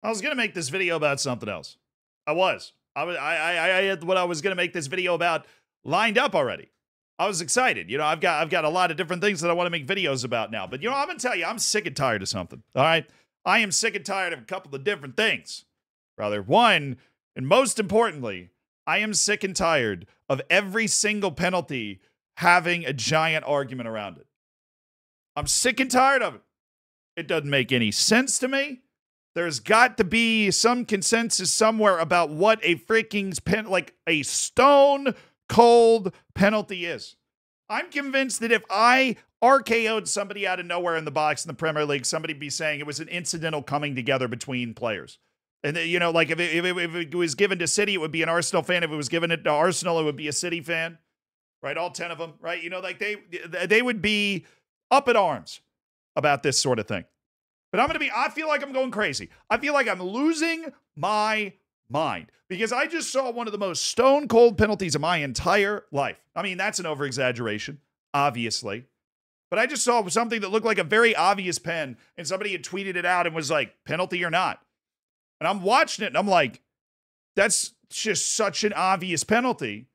I was gonna make this video about something else. I had what I was gonna make this video about lined up already. I was excited. I've got a lot of different things that I want to make videos about now. But I'm gonna tell you, I'm sick and tired of something. All right, I am sick and tired of a couple of different things. Rather, one, and most importantly, I am sick and tired of every single penalty having a giant argument around it. I'm sick and tired of it. It doesn't make any sense to me. There's got to be some consensus somewhere about what a freaking a stone cold penalty is. I'm convinced that if I RKO'd somebody out of nowhere in the box in the Premier League, somebody be saying it was an incidental coming together between players. And if it was given to City, it would be an Arsenal fan. If it was given it to Arsenal, it would be a City fan. Right? All 10 of them, right? They would be up in arms about this sort of thing. But I feel like I'm going crazy. I feel like I'm losing my mind because I just saw one of the most stone cold penalties of my entire life. I mean, that's an over-exaggeration, obviously. But I just saw something that looked like a very obvious pen, and somebody had tweeted it out and was like, penalty or not. And I'm watching it, and I'm like, that's just such an obvious penalty.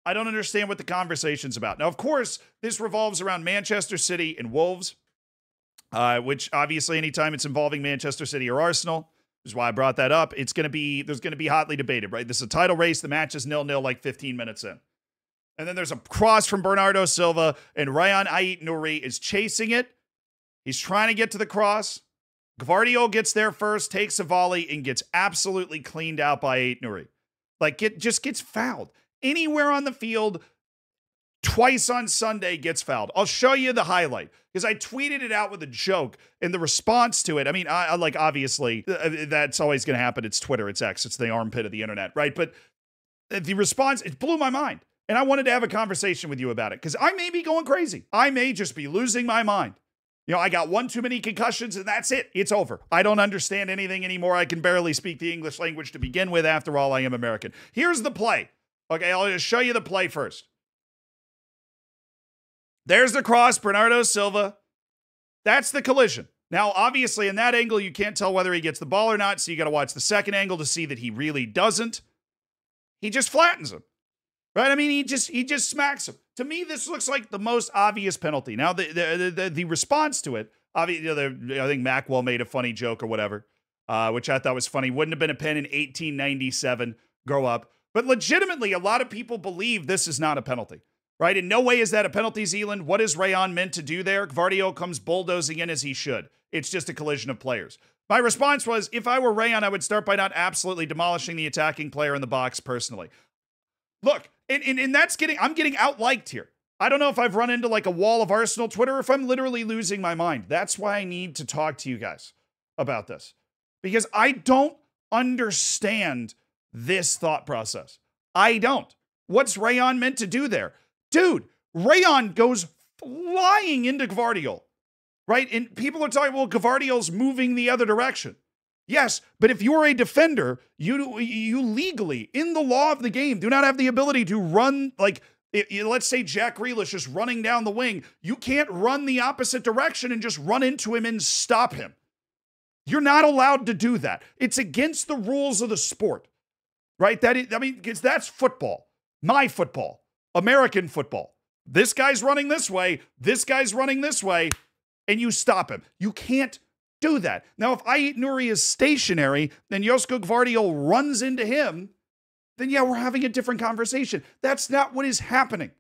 I don't understand what the conversation's about. Now, of course, this revolves around Manchester City and Wolves. Which obviously anytime it's involving Manchester City or Arsenal, which is why I brought that up, there's going to be hotly debated, right? This is a title race. The match is 0-0 like 15 minutes in. And then there's a cross from Bernardo Silva, and Rayan Ait-Nouri is chasing it. He's trying to get to the cross. Gvardiol gets there first, takes a volley, and gets absolutely cleaned out by Ait-Nouri. Just gets fouled. Anywhere on the field, twice on Sunday gets fouled. I'll show you the highlight because I tweeted it out with a joke and the response to it. I mean, obviously that's always going to happen. It's Twitter, it's X, it's the armpit of the internet, right? But the response, it blew my mind. And I wanted to have a conversation with you about it because I may be going crazy. I may just be losing my mind. I got one too many concussions and that's it. It's over. I don't understand anything anymore. I can barely speak the English language to begin with. After all, I am American. Here's the play. Okay, I'll just show you the play first. There's the cross, Bernardo Silva. That's the collision. Now, obviously, in that angle, you can't tell whether he gets the ball or not, so you got to watch the second angle to see that he really doesn't. He just flattens him, right? I mean, he just smacks him. To me, this looks like the most obvious penalty. Now, the response to it, obviously, I think Macwell made a funny joke or whatever, which I thought was funny. Wouldn't have been a pen in 1897. Grow up. But legitimately, a lot of people believe this is not a penalty. Right? In no way is that a penalty, Zealand. What is Rayan meant to do there? Gvardiol comes bulldozing in as he should. It's just a collision of players. My response was, if I were Rayan, I would start by not absolutely demolishing the attacking player in the box personally. Look, and I'm getting outliked here. I don't know if I've run into like a wall of Arsenal Twitter or if I'm literally losing my mind. That's why I need to talk to you guys about this. Because I don't understand this thought process. I don't. What's Rayan meant to do there? Dude, Rayan goes flying into Gvardiol, right? And people are talking, well, Gvardiol's moving the other direction. Yes, but if you're a defender, you legally, in the law of the game, do not have the ability to run, let's say Jack Grealish is running down the wing. You can't run the opposite direction and just run into him and stop him. You're not allowed to do that. It's against the rules of the sport, right? Because that's football, my football. American football. This guy's running this way, and you stop him. You can't do that. Now, if Ait-Nouri is stationary, then Josko Gvardiol runs into him, then yeah, we're having a different conversation. That's not what is happening.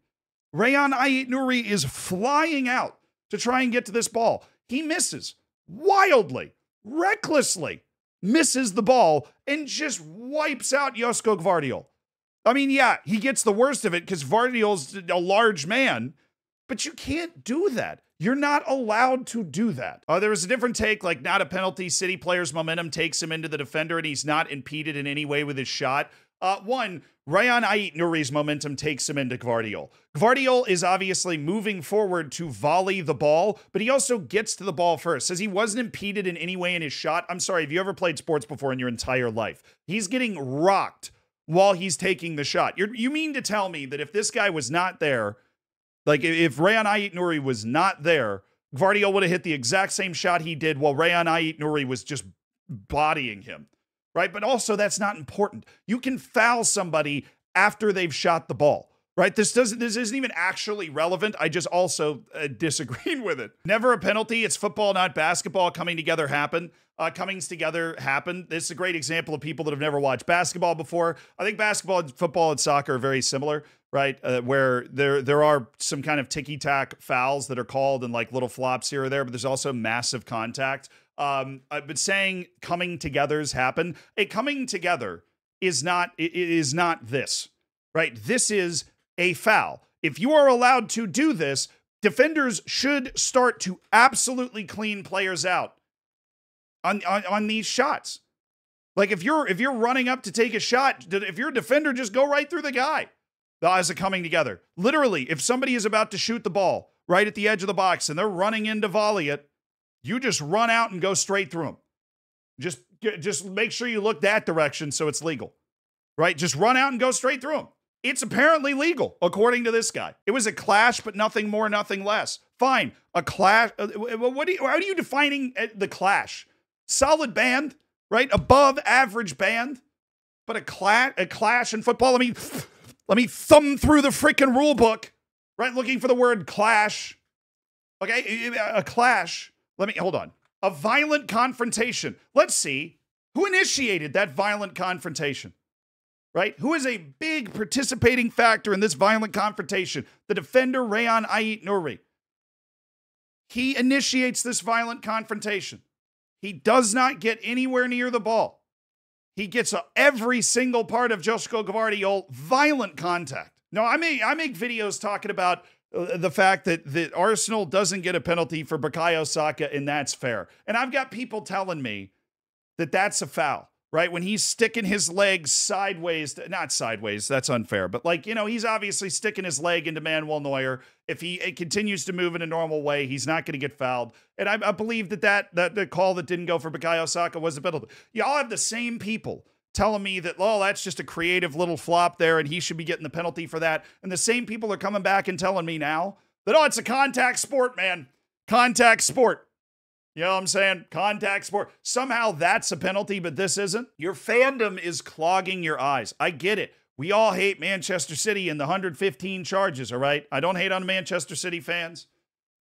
Rayan Ait-Nouri is flying out to try and get to this ball. He misses wildly, recklessly, misses the ball, and just wipes out Josko Gvardiol. I mean, yeah, he gets the worst of it because Gvardiol's a large man, but you can't do that. You're not allowed to do that. There was a different take, like not a penalty. City player's momentum takes him into the defender and he's not impeded in any way with his shot. One, Rayan Ait-Nouri's momentum takes him into Gvardiol. Gvardiol is obviously moving forward to volley the ball, but he also gets to the ball first. Says he wasn't impeded in any way in his shot. I'm sorry, have you ever played sports before in your entire life? He's getting rocked while he's taking the shot. You mean to tell me that if this guy was not there, like if Rayan Ait-Nouri was not there, Gvardiol would have hit the exact same shot he did while Rayan Ait-Nouri was just bodying him, right? But also that's not important. You can foul somebody after they've shot the ball. Right? This isn't even actually relevant. I just also disagreed with it. Never a penalty. It's football, not basketball. Comings together happen. This is a great example of people that have never watched basketball before. I think basketball, football, and soccer are very similar, right? Where there are some kind of ticky-tack fouls that are called and like little flops here or there, but there's also massive contact. But saying coming togethers happen. A coming together is not this, right? This is a foul. If you are allowed to do this, defenders should start to absolutely clean players out on these shots. Like if you're running up to take a shot, if you're a defender, just go right through the guy as a coming together. Literally, if somebody is about to shoot the ball right at the edge of the box and they're running in to volley it, you just run out and go straight through them. Just make sure you look that direction so it's legal, right? Just run out and go straight through them. It's apparently legal, according to this guy. It was a clash, but nothing more, nothing less. Fine, a clash. How are you defining the clash? Solid band, right? Above average band, but a clash in football. Let me thumb through the freaking rule book, right? Looking for the word clash. Okay, a clash. Hold on. A violent confrontation. Let's see who initiated that violent confrontation. Right? Who is a big participating factor in this violent confrontation? The defender, Rayan Ait Nouri. He initiates this violent confrontation. He does not get anywhere near the ball. He gets every single part of Josko Gvardiol violent contact. Now, I make videos talking about the fact that Arsenal doesn't get a penalty for Bukayo Saka, and that's fair. And I've got people telling me that that's a foul. Right? When he's sticking his legs sideways, not sideways, that's unfair, but like, he's obviously sticking his leg into Manuel Neuer. If he continues to move in a normal way, he's not going to get fouled. And I believe that the call that didn't go for Bukayo Saka was a penalty. Y'all have the same people telling me that, oh, that's just a creative little flop there and he should be getting the penalty for that. And the same people are coming back and telling me now that, oh, it's a contact sport, man. Contact sport. You know what I'm saying? Contact sport. Somehow that's a penalty, but this isn't. Your fandom is clogging your eyes. I get it. We all hate Manchester City and the 115 charges, all right? I don't hate on Manchester City fans,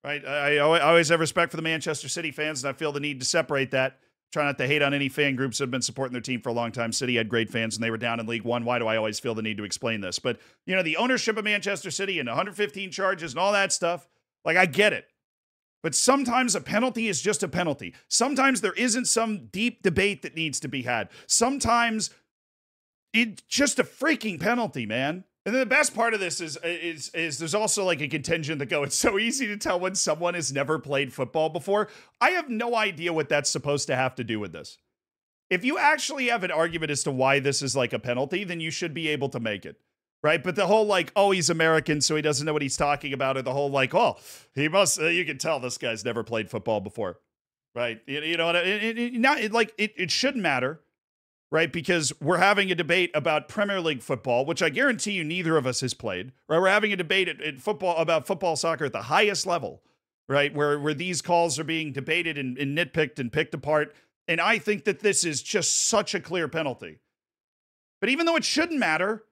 right? I always have respect for the Manchester City fans, and I feel the need to separate that. Try not to hate on any fan groups that have been supporting their team for a long time. City had great fans, and they were down in League One. Why do I always feel the need to explain this? But, the ownership of Manchester City and 115 charges and all that stuff, like, I get it. But sometimes a penalty is just a penalty. Sometimes there isn't some deep debate that needs to be had. Sometimes it's just a freaking penalty, man. And then the best part of this is there's also like a contingent that go, it's so easy to tell when someone has never played football before. I have no idea what that's supposed to have to do with this. If you actually have an argument as to why this is like a penalty, then you should be able to make it. Right? But the whole like, oh, he's American, so he doesn't know what he's talking about, or the whole like, oh, he must, you can tell this guy's never played football before. Right? You know what? It shouldn't matter. Right? Because we're having a debate about Premier League football, which I guarantee you neither of us has played. Right? We're having a debate at football about football soccer at the highest level. Right? Where these calls are being debated and nitpicked and picked apart. And I think that this is just such a clear penalty. But even though it shouldn't matter,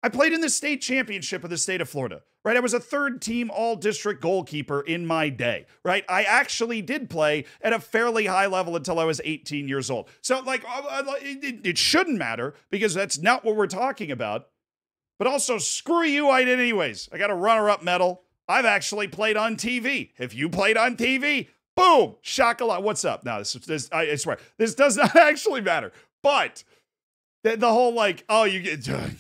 I played in the state championship of the state of Florida, right? I was a third-team all-district goalkeeper in my day, right? I actually did play at a fairly high level until I was 18 years old. So, like, it shouldn't matter because that's not what we're talking about. But also, screw you, I did anyways. I got a runner-up medal. I've actually played on TV. If you played on TV, boom, shakalaka. What's up? No, I swear, this does not actually matter. But the whole like, oh, you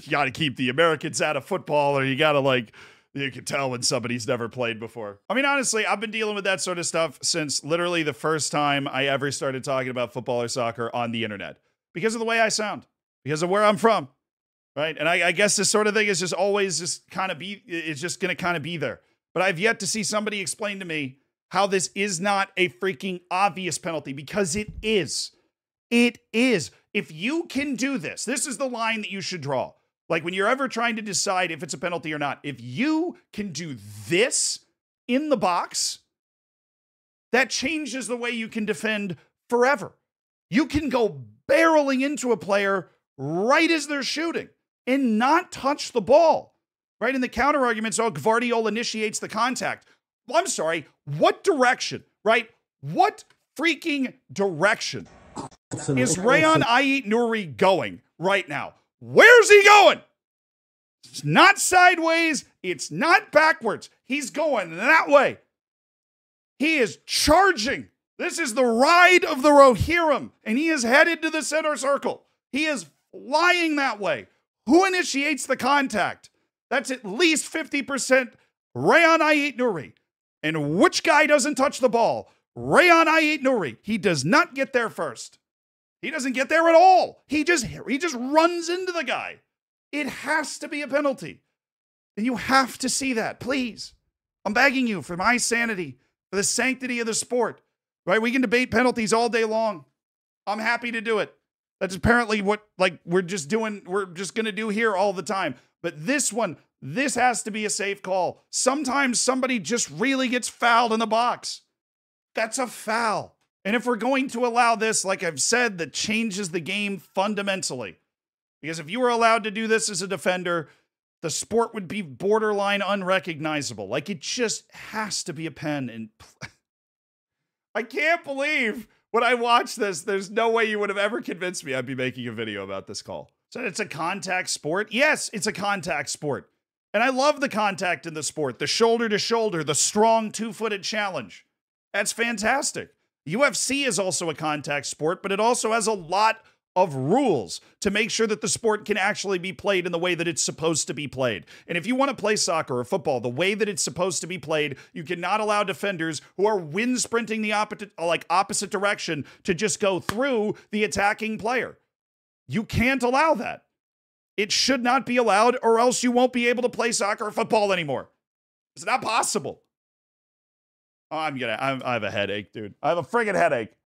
got to keep the Americans out of football, or you got to like, you can tell when somebody's never played before. I mean, honestly, I've been dealing with that sort of stuff since literally the first time I ever started talking about football or soccer on the internet, because of the way I sound, because of where I'm from, right? And I guess this sort of thing is just always just kind of it's just going to kind of be there. But I've yet to see somebody explain to me how this is not a freaking obvious penalty, because it is. It is. If you can do this, this is the line that you should draw. Like when you're ever trying to decide if it's a penalty or not, if you can do this in the box, that changes the way you can defend forever. You can go barreling into a player right as they're shooting and not touch the ball, right? And the counter arguments, oh, Gvardiol initiates the contact. Well, I'm sorry, what direction, right? What freaking direction is Rayon Ait-Nouri going right now? Where's he going? It's not sideways. It's not backwards. He's going that way. He is charging. This is the ride of the Rohirrim, and he is headed to the center circle. He is flying that way. Who initiates the contact? That's at least 50% Rayon Ait-Nouri. And which guy doesn't touch the ball? Rayon Ait-Nouri. He does not get there first. He doesn't get there at all. He just runs into the guy. It has to be a penalty. And you have to see that, please. I'm begging you for my sanity, for the sanctity of the sport. Right? We can debate penalties all day long. I'm happy to do it. That's apparently what we're just going to do here all the time. But this one, this has to be a safe call. Sometimes somebody just really gets fouled in the box. That's a foul. And if we're going to allow this, like I've said, that changes the game fundamentally. Because if you were allowed to do this as a defender, the sport would be borderline unrecognizable. Like, it just has to be a pen. And I can't believe when I watched this, there's no way you would have ever convinced me I'd be making a video about this call. So it's a contact sport? Yes, it's a contact sport. And I love the contact in the sport, the shoulder to shoulder, the strong two-footed challenge. That's fantastic. UFC is also a contact sport, but it also has a lot of rules to make sure that the sport can actually be played in the way that it's supposed to be played. And if you want to play soccer or football the way that it's supposed to be played, you cannot allow defenders who are wind sprinting the opposite direction to just go through the attacking player. You can't allow that. It should not be allowed, or else you won't be able to play soccer or football anymore. It's not possible. Oh, I have a headache, dude. I have a friggin' headache.